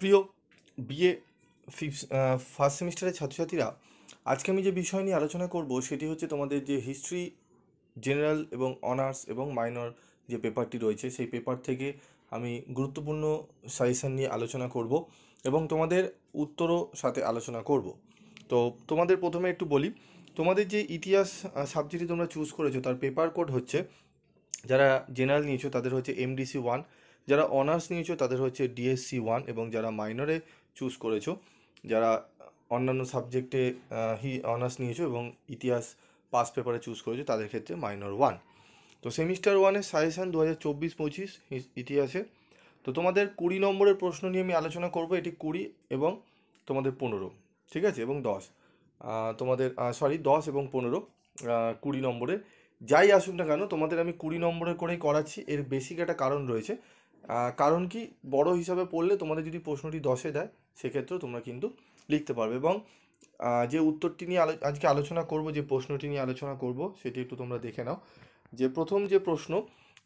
প্রিয় BA first সেমিস্টারের ছাত্রছাত্রীরা, আজকে আমি যে বিষয় নিয়ে আলোচনা করব সেটি হচ্ছে তোমাদের যে হিস্ট্রি জেনারেল এবং অনার্স এবং মাইনর যে পেপারটি রয়েছে সেই পেপার থেকে আমি গুরুত্বপূর্ণ সাজেশন নিয়ে আলোচনা করব এবং তোমাদের উত্তরও সাথে আলোচনা করব। তো তোমাদের প্রথমে একটু বলি, তোমাদের যে ইতিহাস সাবজেক্টটি তোমরা চুজ করেছো তার পেপার কোড হচ্ছে, যারা জেনারেল নিয়েছো তাদের হচ্ছে MDC 1, যারা অনার্স নিয়েছো তাদের হচ্ছে DSC 1, এবং যারা মাইনরে চুজ করেছো, যারা অন্যান্য সাবজেক্টে অনার্স নিয়েছো এবং ইতিহাস পাস পেপারে চুজ করেছো তাদের ক্ষেত্রে মাইনর 1। তো সেমিস্টার 1-এর সাজেশান 2024-25 ইতিহাসে। তো তোমাদের 20 নম্বরের প্রশ্ন নিয়ে আমি আলোচনা করব, এটি 20 এবং তোমাদের 15, ঠিক আছে, এবং 10, তোমাদের 10 এবং 15, 20 নম্বরের। যাই আসুক না কেন তোমাদের আমি 20 নম্বরের করেই করাচ্ছি। এর বেসিক একটা কারণ রয়েছে। কারণ কি, বড় হিসাবে পড়লে তোমাদের যদি প্রশ্নটি 10-এ দেয় সেক্ষেত্রেও তোমরা কিন্তু লিখতে পারবে। এবং যে উত্তরটি নিয়ে আজকে আলোচনা করব, যে প্রশ্নটি নিয়ে আলোচনা করব সেটি একটু তোমরা দেখে নাও। যে প্রথম যে প্রশ্ন,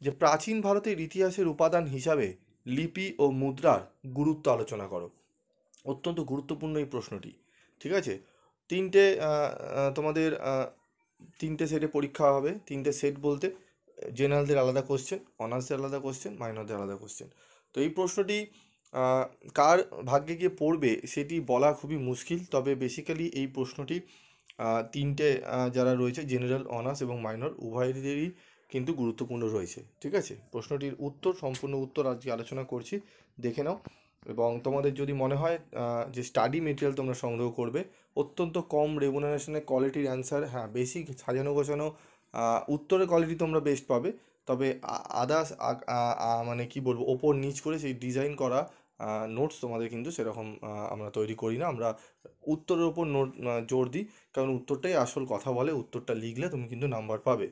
যে প্রাচীন ভারতের ইতিহাসের উপাদান হিসাবে লিপি ও মুদ্রার গুরুত্ব আলোচনা করো। অত্যন্ত গুরুত্বপূর্ণ এই প্রশ্নটি, ঠিক আছে। তিনটে তোমাদের তিনটে সেটে পরীক্ষা হবে। তিনটে সেট বলতে জেনারেলদের আলাদা কোশ্চেন, অনার্সদের আলাদা কোশ্চেন, মাইনরদের আলাদা কোশ্চেন। তো এই প্রশ্নটি কার ভাগ্যে গিয়ে পড়বে সেটি বলা খুবই মুশকিল, তবে বেসিক্যালি এই প্রশ্নটি তিনটে যারা রয়েছে জেনারেল, অনার্স এবং মাইনর উভয়েরই কিন্তু গুরুত্বপূর্ণ রয়েছে, ঠিক আছে। প্রশ্নটির উত্তর, সম্পূর্ণ উত্তর আজকে আলোচনা করছি, দেখে নাও। এবং তোমাদের যদি মনে হয় যে স্টাডি মেটেরিয়াল তোমরা সংগ্রহ করবে, অত্যন্ত কম রেমুনারেশনের কোয়ালিটির অ্যান্সার, হ্যাঁ বেসিক সাজানো গোছানো উত্তরের কোয়ালিটি তোমরা বেস্ট পাবে, তবে আদার্স মানে কি বলবো, ওপর নিচ করে সেই ডিজাইন করা নোটস তোমাদের কিন্তু সেরকম আমরা তৈরি করি না। আমরা উত্তরের ওপর নোট জোর দিই, কারণ উত্তরটাই আসল কথা বলে। উত্তরটা লিখলে তুমি কিন্তু নাম্বার পাবে,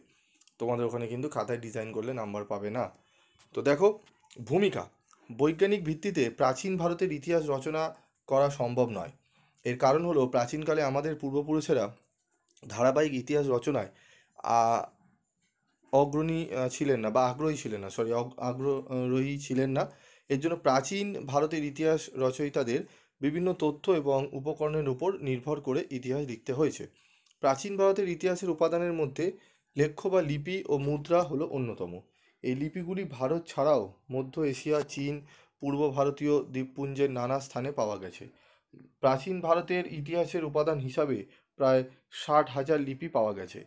তোমাদের ওখানে কিন্তু খাতায় ডিজাইন করলে নাম্বার পাবে না। তো দেখো, ভূমিকা। বৈজ্ঞানিক ভিত্তিতে প্রাচীন ভারতের ইতিহাস রচনা করা সম্ভব নয়। এর কারণ হলো, প্রাচীনকালে আমাদের পূর্বপুরুষেরা ধারাবাহিক ইতিহাস রচনায় অগ্রণী ছিলেন না, বা আগ্রহী ছিলেন না, আগ্রহী ছিলেন না। এর জন্য প্রাচীন ভারতের ইতিহাস রচয়িতাদের বিভিন্ন তথ্য এবং উপকরণের উপর নির্ভর করে ইতিহাস লিখতে হয়েছে। প্রাচীন ভারতের ইতিহাসের উপাদানের মধ্যে লেখ্য বা লিপি ও মুদ্রা হলো অন্যতম। এই লিপিগুলি ভারত ছাড়াও মধ্য এশিয়া, চীন, পূর্ব ভারতীয় দ্বীপপুঞ্জের নানা স্থানে পাওয়া গেছে। প্রাচীন ভারতের ইতিহাসের উপাদান হিসাবে প্রায় 60,000 লিপি পাওয়া গেছে।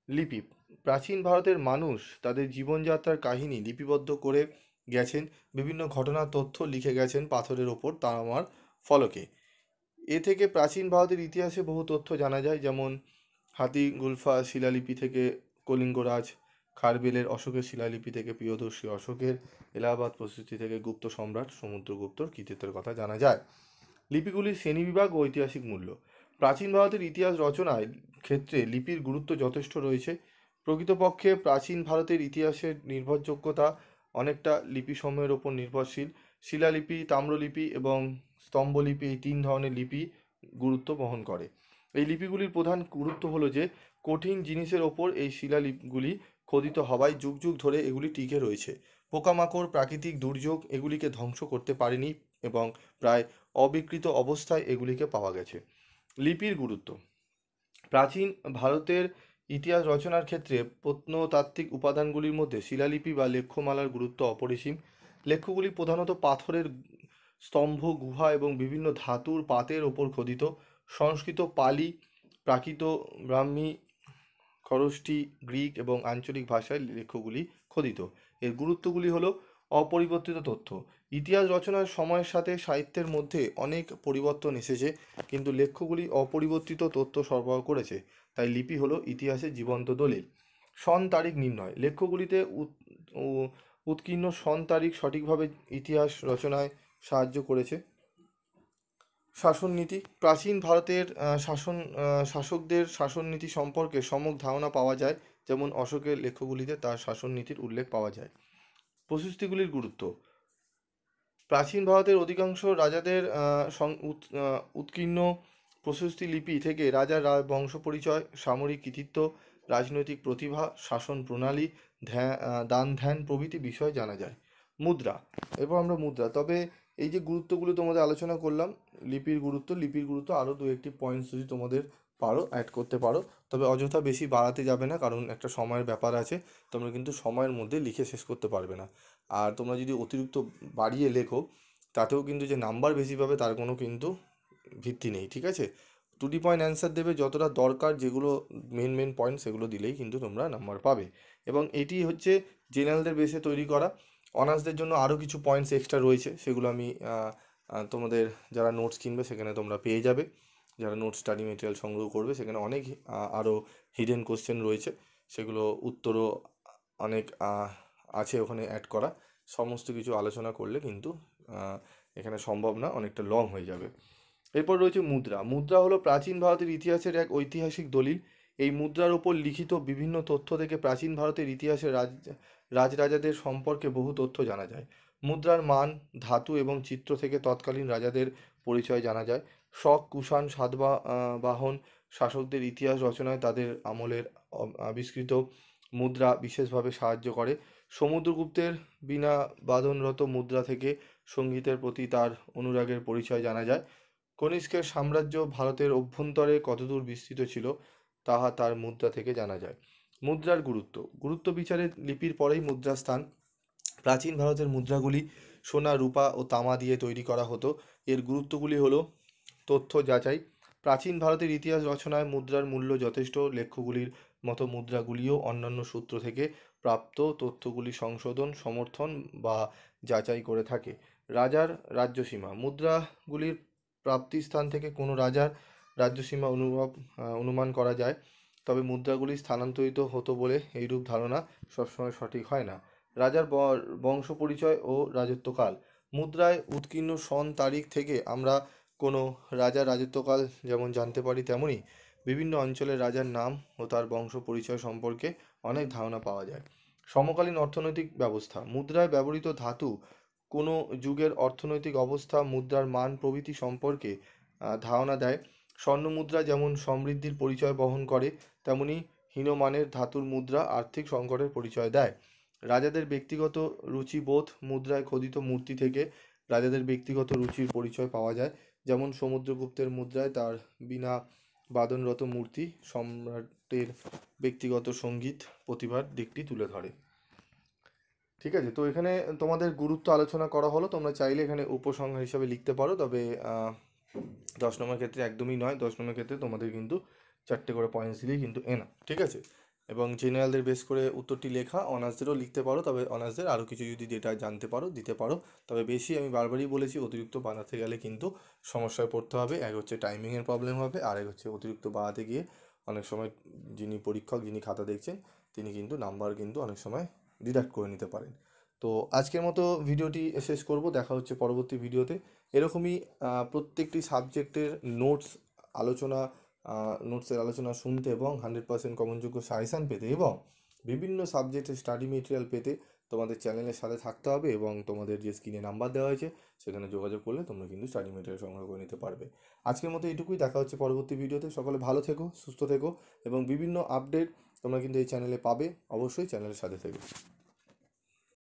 লিপি। প্রাচীন ভারতের মানুষ তাদের জীবনযাত্রার কাহিনী লিপিবদ্ধ করে গেছেন, বিভিন্ন ঘটনার তথ্য লিখে গেছেন পাথরের ওপর তামার ফলকে। এ থেকে প্রাচীন ভারতের ইতিহাসে বহু তথ্য জানা যায়, যেমন হাতিগুলফা শিলালিপি থেকে কলিঙ্গরাজ, খারবেলের অশোকের শিলালিপি থেকে প্রিয়দর্শী অশোকের, এলাহাবাদ প্রস্তুতি থেকে গুপ্ত সম্রাট সমুদ্রগুপ্তর কৃতিত্বের কথা জানা যায়। লিপিগুলির শ্রেণীবিভাগ ও ঐতিহাসিক মূল্য। প্রাচীন ভারতের ইতিহাস রচনায় ক্ষেত্রে লিপির গুরুত্ব যথেষ্ট রয়েছে। প্রকৃতপক্ষে প্রাচীন ভারতের ইতিহাসের নির্ভরযোগ্যতা অনেকটা লিপিসমূহের ওপর নির্ভরশীল। শিলালিপি, তাম্রলিপি এবং স্তম্ভলিপি, এই 3 ধরনের লিপি গুরুত্ব বহন করে। এই লিপিগুলির প্রধান গুরুত্ব হলো যে কঠিন জিনিসের ওপর এই শিলালিপিগুলি খোদিত হওয়ায় যুগ যুগ ধরে এগুলি টিকে রয়েছে। পোকামাকড়, প্রাকৃতিক দুর্যোগ এগুলিকে ধ্বংস করতে পারেনি এবং প্রায় অবিকৃত অবস্থায় এগুলিকে পাওয়া গেছে। লিপির গুরুত্ব। প্রাচীন ভারতের ইতিহাস রচনার ক্ষেত্রে প্রত্নতাত্ত্বিক উপাদানগুলির মধ্যে শিলালিপি বা লেখ্যমালার গুরুত্ব অপরিসীম। লেখ্যগুলি প্রধানত পাথরের স্তম্ভ, গুহা এবং বিভিন্ন ধাতুর পাতের ওপর খোদিত। সংস্কৃত, পালি, প্রাকৃত, ব্রাহ্মী, খরষ্টি, গ্রিক এবং আঞ্চলিক ভাষায় লেখ্যগুলি খোদিত। এর গুরুত্বগুলি হলো অপরিবর্তিত তথ্য। ইতিহাস রচনার সময়ের সাথে সাহিত্যের মধ্যে অনেক পরিবর্তন এসেছে, কিন্তু লেখ্যগুলি অপরিবর্তিত তথ্য সরবরাহ করেছে, তাই লিপি হলো ইতিহাসের জীবন্ত দলিল। সন তারিখ নির্ণয়। লেখ্যগুলিতে উৎকীর্ণ সন তারিখ সঠিকভাবে ইতিহাস রচনায় সাহায্য করেছে। শাসননীতি। প্রাচীন ভারতের শাসকদের শাসননীতি সম্পর্কে সম্যক ধারণা পাওয়া যায়, যেমন অশোকের লেখ্যগুলিতে তার শাসননীতির উল্লেখ পাওয়া যায়। প্রশস্তিগুলির গুরুত্ব। প্রাচীন ভারতের অধিকাংশ রাজাদের উৎকীর্ণ প্রশস্তি লিপি থেকে রাজার বংশ পরিচয়, সামরিক কৃতিত্ব, রাজনৈতিক প্রতিভা, শাসন প্রণালী, দান ধ্যান প্রভৃতি বিষয় জানা যায়। মুদ্রা। এরপর আমরা মুদ্রা। তবে এই যে গুরুত্বগুলো তোমাদের আলোচনা করলাম, লিপির গুরুত্ব আরও দু একটি পয়েন্টস যদি তোমাদের পারো অ্যাড করতে পারো, তবে অযথা বেশি বাড়াতে যাবে না, কারণ একটা সময়ের ব্যাপার আছে, তোমরা কিন্তু সময়ের মধ্যে লিখে শেষ করতে পারবে না। আর তোমরা যদি অতিরিক্ত বাড়িয়ে লেখো, তাতেও কিন্তু যে নাম্বার বেশি পাবে তার কোনো কিন্তু ভিত্তি নেই, ঠিক আছে? টু দি পয়েন্ট অ্যান্সার দেবে, যতটা দরকার যেগুলো মেন পয়েন্ট সেগুলো দিলেই কিন্তু তোমরা নাম্বার পাবে। এবং এটি হচ্ছে জেনারেলদের বেসে তৈরি করা। অনার্সদের জন্য আরও কিছু পয়েন্টস এক্সট্রা রয়েছে, সেগুলো আমি তোমাদের যারা নোটস কিনবে সেখানে তোমরা পেয়ে যাবে। যারা নোট স্টাডি মেটেরিয়াল সংগ্রহ করবে সেখানে অনেক আরও হিডেন কোশ্চেন রয়েছে, সেগুলো উত্তরও অনেক আছে ওখানে অ্যাড করা। সমস্ত কিছু আলোচনা করলে কিন্তু এখানে সম্ভব না, অনেকটা লং হয়ে যাবে। এরপর রয়েছে মুদ্রা। মুদ্রা হলো প্রাচীন ভারতের ইতিহাসের এক ঐতিহাসিক দলিল। এই মুদ্রার ওপর লিখিত বিভিন্ন তথ্য থেকে প্রাচীন ভারতের ইতিহাসে রাজরাজাদের সম্পর্কে বহু তথ্য জানা যায়। মুদ্রার মান, ধাতু এবং চিত্র থেকে তৎকালীন রাজাদের পরিচয় জানা যায়। শক, কুষাণ, সাতবাহন শাসকদের ইতিহাস রচনায় তাদের আমলের আবিষ্কৃত মুদ্রা বিশেষভাবে সাহায্য করে। সমুদ্রগুপ্তের বিনা বাদনরত মুদ্রা থেকে সঙ্গীতের প্রতি তার অনুরাগের পরিচয় জানা যায়। কনিষ্কের সাম্রাজ্য ভারতের অভ্যন্তরে কতদূর বিস্তৃত ছিল তাহা তার মুদ্রা থেকে জানা যায়। মুদ্রার গুরুত্ব বিচারে লিপির পরেই মুদ্রার স্থান। প্রাচীন ভারতের মুদ্রাগুলি সোনা, রূপা ও তামা দিয়ে তৈরি করা হতো। এর গুরুত্বগুলি হলো: তথ্য যাচাই। প্রাচীন ভারতের ইতিহাস রচনায় মুদ্রার মূল্য যথেষ্ট। লেখ্যগুলির মতো মুদ্রাগুলিও অন্যান্য সূত্র থেকে প্রাপ্ত তথ্যগুলি সংশোধন, সমর্থন বা যাচাই করে থাকে। রাজার রাজ্যসীমা। মুদ্রাগুলির প্রাপ্তিস্থান থেকে কোনো রাজার রাজ্যসীমা অনুমান করা যায়, তবে মুদ্রাগুলি স্থানান্তরিত হতো বলে এইরূপ ধারণা সবসময় সঠিক হয় না। রাজার বংশ পরিচয় ও রাজত্বকাল। মুদ্রায় উৎকীর্ণ সন তারিখ থেকে আমরা কোনো রাজার রাজত্বকাল যেমন জানতে পারি, তেমনি বিভিন্ন অঞ্চলের রাজার নাম ও তার বংশ পরিচয় সম্পর্কে অনেক ধারণা পাওয়া যায়। সমকালীন অর্থনৈতিক ব্যবস্থা। মুদ্রায় ব্যবহৃত ধাতু, কোনো যুগের অর্থনৈতিক অবস্থা, মুদ্রার মান প্রভৃতি সম্পর্কে ধারণা দেয়। স্বর্ণমুদ্রা যেমন সমৃদ্ধির পরিচয় বহন করে, তেমনি হীনমানের ধাতুর মুদ্রা আর্থিক সংকটের পরিচয় দেয়। রাজাদের ব্যক্তিগত রুচিবোধ। মুদ্রায় খোদিত মূর্তি থেকে রাজাদের ব্যক্তিগত রুচির পরিচয় পাওয়া যায়, যেমন সমুদ্রগুপ্তের মুদ্রায় তার বীণা বাদনরত মূর্তি সম্রাটের ব্যক্তিগত সঙ্গীত প্রতিভার দিকটি তুলে ধরে। ঠিক আছে, তো এখানে তোমাদের গুরুত্ব আলোচনা করা হলো। তোমরা চাইলে এখানে উপসংহার হিসাবে লিখতে পারো, তবে 10 নম্বর ক্ষেত্রে একদমই নয়। 10 নম্বর ক্ষেত্রে তোমাদের কিন্তু 4টে করে পয়েন্টস দিলেই কিন্তু ঠিক আছে? এবং জেনারেলদের বেস করে উত্তরটি লেখা। অনার্সদেরও লিখতে পারো, তবে অনার্সদের আরও কিছু যদি ডেটা জানতে পারো দিতে পারো, তবে বেশি আমি বারবারই বলেছি অতিরিক্ত বানাতে গেলে কিন্তু সমস্যায় পড়তে হবে। এক হচ্ছে টাইমিংয়ের প্রবলেম হবে, আর এক হচ্ছে অতিরিক্ত বাড়াতে গিয়ে অনেক সময় যিনি পরীক্ষক, যিনি খাতা দেখছেন, তিনি কিন্তু নাম্বার কিন্তু অনেক সময় ডিডাক্ট করে নিতে পারেন। তো আজকের মতো ভিডিওটি শেষ করব, দেখা হচ্ছে পরবর্তী ভিডিওতে। এরকমই প্রত্যেকটি সাবজেক্টের নোটসের আলোচনা শুনতে এবং 100% কমনযোগ্য সাজেশান পেতে এবং বিভিন্ন সাবজেক্টের স্টাডি মেটেরিয়াল পেতে তোমাদের চ্যানেলের সাথে থাকতে হবে, এবং তোমাদের যে স্ক্রিনে নাম্বার দেওয়া হয়েছে সেখানে যোগাযোগ করলে তোমরা কিন্তু স্টাডি মেটেরিয়াল সংগ্রহ করে নিতে পারবে। আজকের মতো এইটুকুই, দেখা হচ্ছে পরবর্তী ভিডিওতে। সকলে ভালো থেকো, সুস্থ থেকো, এবং বিভিন্ন আপডেট তোমরা কিন্তু এই চ্যানেলে পাবে। অবশ্যই চ্যানেলের সাথে থেকো।